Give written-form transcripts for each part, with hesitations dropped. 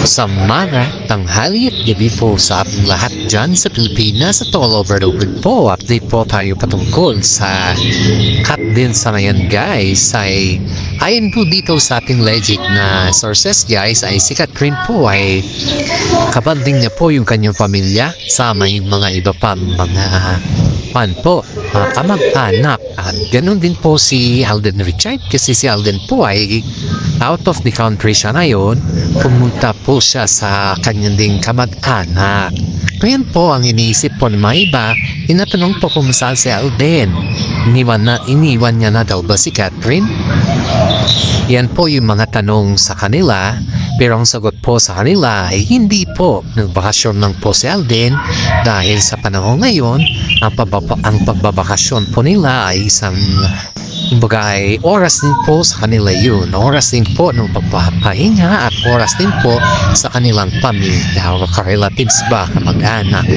Sa umaga, tanghali at gabi po sa ating lahat dyan sa Pilipinas at all over the world po. Update po tayo patungkol sa cut din sa ngayon guys. Ayon po dito sa ating legit na sources guys ay si Catherine po ay kabanding niya po yung kanyang pamilya sama yung mga iba pa mga fan po, kamag-anak. At ganun din po si Alden Richard kasi si Alden po ay out of the country siya ngayon. Pumunta po siya sa kanyang ding kamag-anak. Ngayon po ang iniisip po ng mga iba, tinatanong po kung saan si Alden. Iniwan niya na daw ba si Catherine? Yan po yung mga tanong sa kanila. Pero ang sagot po sa kanila ay hindi po. Nagbakasyon lang po si Alden dahil sa panahon ngayon, ang pagbabakasyon po nila ay isang bagay, oras din po sa kanila yun. Oras din po ng pagpapahinga at oras din po sa kanilang pamilya o relatives ba, kamag-anak.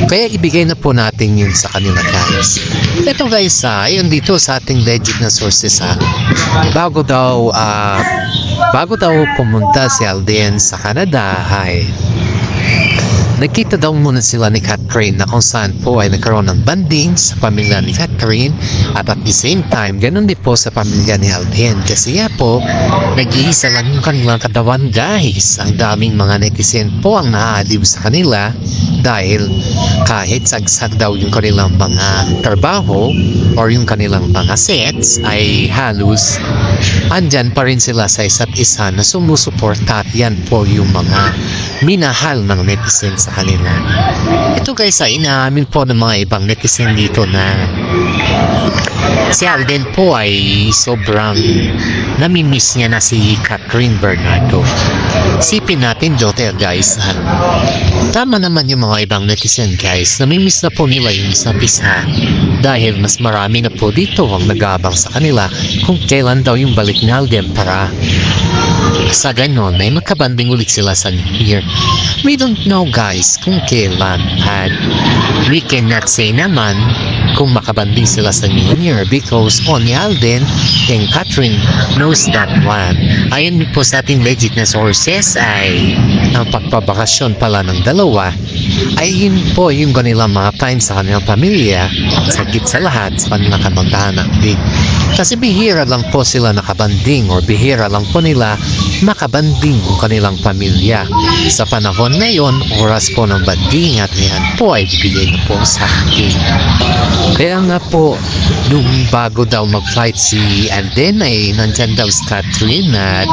Kaya ibigay na po natin yun sa kanila guys. Ito guys, yun dito sa ating legit na sources bago daw pumunta si Alden sa Canada ay nagkita daw muna sila ni Catherine na kung saan po ay nagkaroon ng banding sa pamilya ni Catherine at at the same time, ganun din po sa pamilya ni Alden kasi po, nag-iisa lang yung kanilang katawan guys. Ang daming mga netizen po ang naaaliw sa kanila dahil kahit sagsag daw yung kanilang mga trabaho or yung kanilang mga sets ay halos andyan pa rin sila sa isa't isa na sumusuporta at yan po yung mga minahal ng netizen sa kanila. Ito guys ay inaamin po ng mga ibang netizen dito na si Alden po ay sobrang namimiss niya na si Catherine Bernardo. Isipin natin Jotel guys, tama naman yung mga ibang netizen guys, namimiss na po nila yung isa't isa dahil mas marami na po dito ang nag-aabang sa kanila kung kailan daw yung balik ni Alden para sa ganon ay magkabanding ulit sila sa New Year. We don't know guys kung kailan at we cannot say naman kung makabanding sila sa New Year because only Alden and Catherine knows that one. Ayon po sa ating legit na sources ay ang pagpabakasyon pala ng dalawa ay yun po yung kanilang mga time sa kanilang pamilya sagit sa lahat sa kanilang kamag-anak din. Kasi bihira lang po sila nakabanding or bihira lang po nila makabanding ang kanilang pamilya. Sa panahon ngayon, oras po ng banding at yan po ay bibigay na po sa akin. Kaya nga po, nung bago daw mag-flight si Alden ay nandyan daw si Catherine at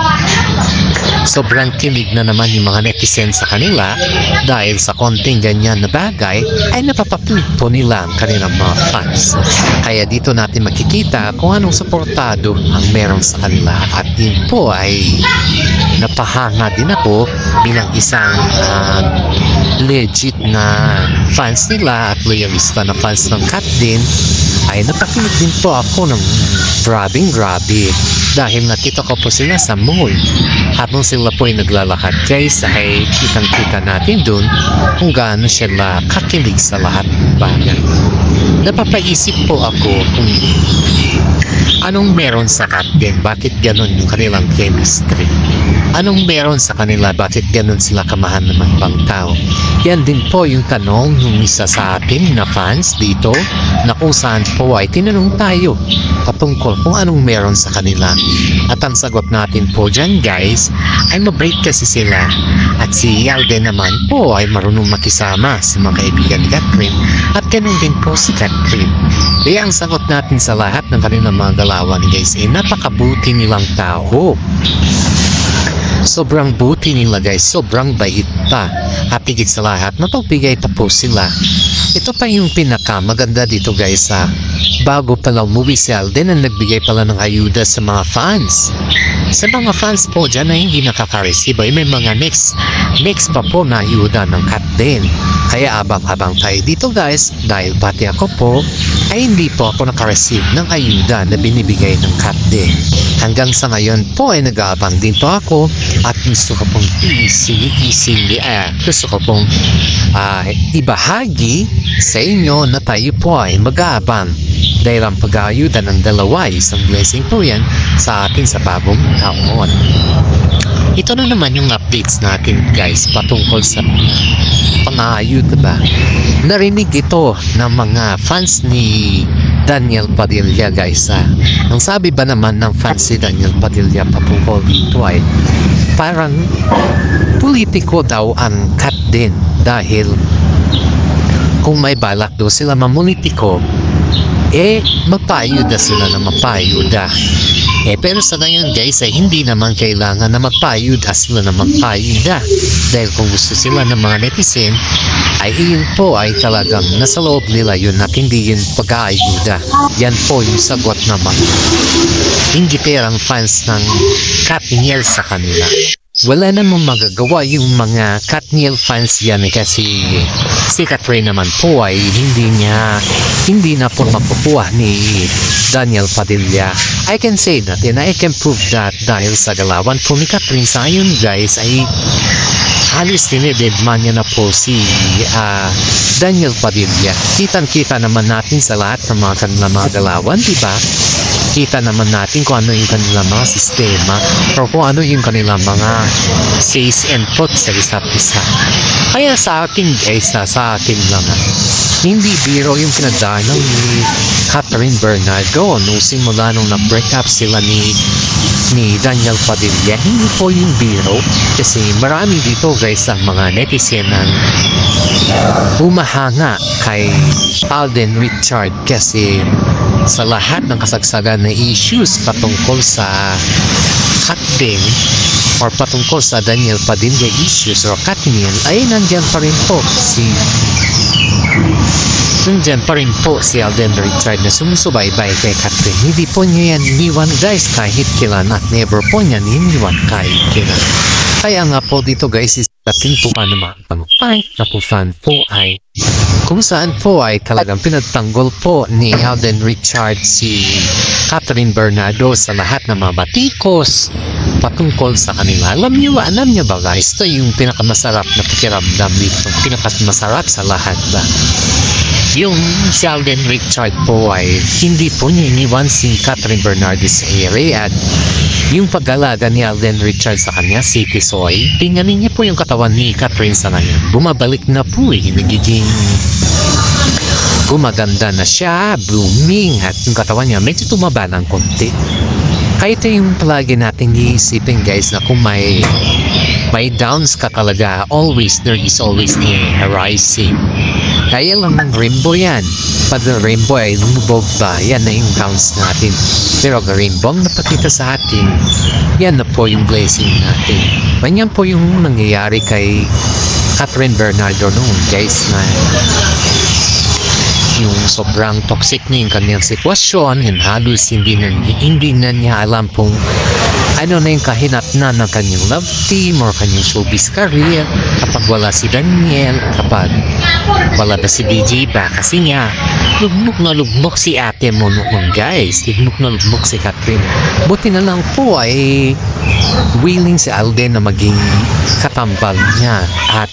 sobrang kilig na naman yung mga netizen sa kanila dahil sa konting ganyan na bagay ay napapapilit po nila ang kanilang mga fans. Kaya dito natin makikita kung anong suportado ang meron sa kanila at din po ay napahanga din ako bilang isang legit na fans nila at loyalista na fans ng Cat din ay napakinig din po ako ng grabe dahil nakita ko po sila sa mall habang sila po ay naglalakad guys ay kitang-kita natin dun kung gaano sila kakilig sa lahat ng bagay. Napapaisip po ako kung anong meron sa Cat din, bakit ganon yung kanilang chemistry? Anong meron sa kanila, bakit ganon sila kamahal ng mga ibang tao? Yan din po yung tanong ng isa sa atin na fans dito na kung saan po ay tinanong tayo patungkol kung anong meron sa kanila. At ang sagot natin po dyan guys ay mabait kasi sila at si Alden naman po ay marunong makisama sa mga kaibigan ni Catherine at ganun din po si Catherine. Kaya ang sagot natin sa lahat ng kanilang mga galawan guys ay napakabuti nilang tao. Sobrang buti nila guys, sobrang bait pa. At higit sa lahat, napagbigay pa po sila. Ito pa yung pinaka maganda dito guys bago pala umuwi si Alden ang nagbigay pala ng ayuda sa mga fans. Sa mga fans po dyan na hindi nakaka-receive ay may mga next pa po na ayuda ng Cat din. Kaya abang-abang tayo dito guys dahil pati ako po ay hindi po ako naka-receive ng ayuda na binibigay ng Cat din. Hanggang sa ngayon po ay nag-aabang din po ako at gusto ko pong gusto ko pong ibahagi sa inyo na tayo po ay mag-aabang dahil ang pag-aayuda ng dalawa ay isang blessing po yan sa atin sa bagong taon. Ito na naman yung updates natin guys patungkol sa pangayod ba. Narinig ito ng mga fans ni Daniel Padilla guys. Ang sabi ba naman ng fans ni Daniel Padilla patungkol dito ay parang politiko daw ang cut din dahil kung may balak daw sila mamonitiko magpayuda sila na mapayuda. Pero sa ngayon guys ay hindi naman kailangan na magpayuda sila na magpayuda dahil kung gusto sila ng mga netizen ay iyon po ay talagang nasa loob nila yun at hindi yun pag-aayuda. Yan po yung sagot naman hindi perang fans ng Katniel sa kanila. Wala namang magagawa yung mga Katniel fans yan kasi si Kathryn naman po ay hindi na po makukuha ni Daniel Padilla. I can say that and I can prove that dahil sa galawan po ni Kathryn sa ngayon guys ay halos dinededman niya na po si Daniel Padilla. Kitang-kita naman natin sa lahat ng mga kanilang mga galawan, diba? Kita naman natin kung ano yung kanilang mga sistema o kung ano yung kanilang mga says and thoughts sa isa't isa. Kaya sa akin guys, sa akin lang hindi biro yung pinagdaanan ni Kathryn Bernardo nung simula nung na-break up sila ni Daniel Padilla. Hindi po yung biro kasi marami dito guys ang mga netizen ang humahanga kay Alden Richard kasi sa lahat ng kasagsagan na issues patungkol sa Kathryn or patungkol sa Daniel Padilla issues or Katniel ay nandyan pa rin po si Alden Richard na sumusubaybay kay Kathryn. Hindi po niya yan iniwan guys kahit kailan at never po niya iniwan kahit kailan. Kaya nga po dito guys is natin po naman na po fan po ay kung saan po ay talagang pinagtanggol po ni Alden Richard si Kathryn Bernardo sa lahat ng mga batikos patungkol sa kanila. Alam niyo ba guys, ito yung pinakamasarap na pakiramdam dito, pinakamasarap sa lahat ba? Yung si Alden Richard po ay hindi po niya iniwan si Kathryn Bernardo sa area at yung pag-alaga ni Alden Richard sa kanya, si Kisoy, tingnan niya po yung katawan ni Kathryn sa ngayon. Bumabalik na po nagiging gumaganda na siya, blooming at yung katawan niya medyo tumaba ng konti. Kaya ito yung palagi natin iisipin guys na kung may downs ka talaga, there is always a rising. Kaya lang ng rainbow yan. Pag ang rainbow ay lumubog ba, yan na yung downs natin. Pero ang rainbow ang napakita sa atin, yan na po yung blessing natin. Ganyan po yung nangyayari kay Kathryn Bernardo noon guys na yung sobrang toxic na yung kanyang sitwasyon and halos hindi na niya alam kung ano na yung kahinatnan ng kanyang love team or kanyang showbiz career kapag wala si Daniel, kapag wala na si DJ ba kasi nga lugmok si ate mo noon guys, lugmok si Kathryn. Buti na lang po ay willing si Alden na maging katambal niya at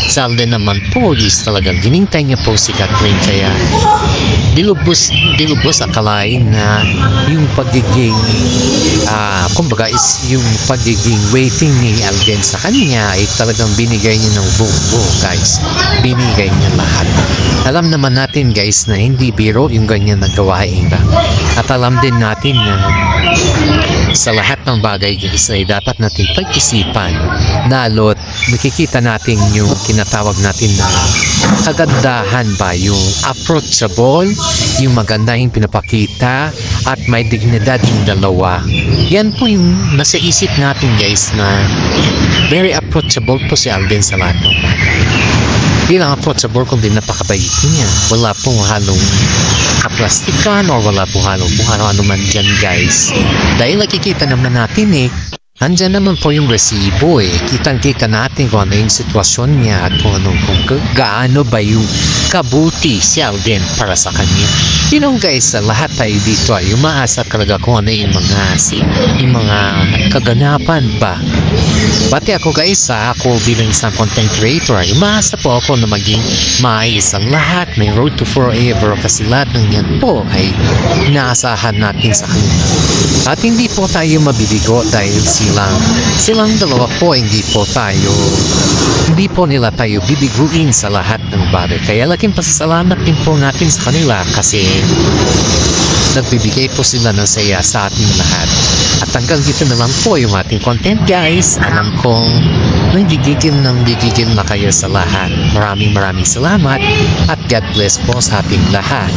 si Alden naman po is talagang ginintay niya po si Kathryn kaya dilubos akalain na yung pagiging kumbaga is yung pagiging waiting ni Alden sa kanya ay talagang binigay niya ng buo guys, binigay niya lahat. Alam naman natin guys na hindi biro yung ganyan na gawain ba at alam din natin na sa lahat ng bagay guys ay dapat natin pag-isipan lalo't nakikita natin yung tinatawag natin na kagandahan ba, yung approachable, yung maganda yung pinapakita at may dignidad yung dalawa. Yan po yung nasa isip natin guys na very approachable po si Alden sa lahat ng bagay. Hindi lang approachable kundi napakabait niya. Wala pong halong kaplastikan o wala pong halong kung ano-ano man dyan guys. Dahil nakikita naman natin andyan naman po yung resibo Kitang-kita natin kung ano yung sitwasyon niya at kung gaano ba yung kabuti si Alden para sa kanya. Guys, lahat tayo dito ay umaasa talaga kung ano yung mga kaganapan ba Pati ako guys, ako bilang isang content creator, ay umaasa po ako na maging maayos ang lahat. May road to forever kasi lahat ng yan po ay inaasahan natin sa kanila. At hindi po tayo mabibigo dahil silang dalawa po hindi po nila tayo bibiguin sa lahat ng bagay. Kaya laking pasasalamat din po natin sa kanila kasi nagbibigay po sila ng saya sa ating lahat. At hanggang dito naman po yung ating content guys. Alam kong nagigigil na kayo sa lahat. Maraming salamat at God bless po sa ating lahat.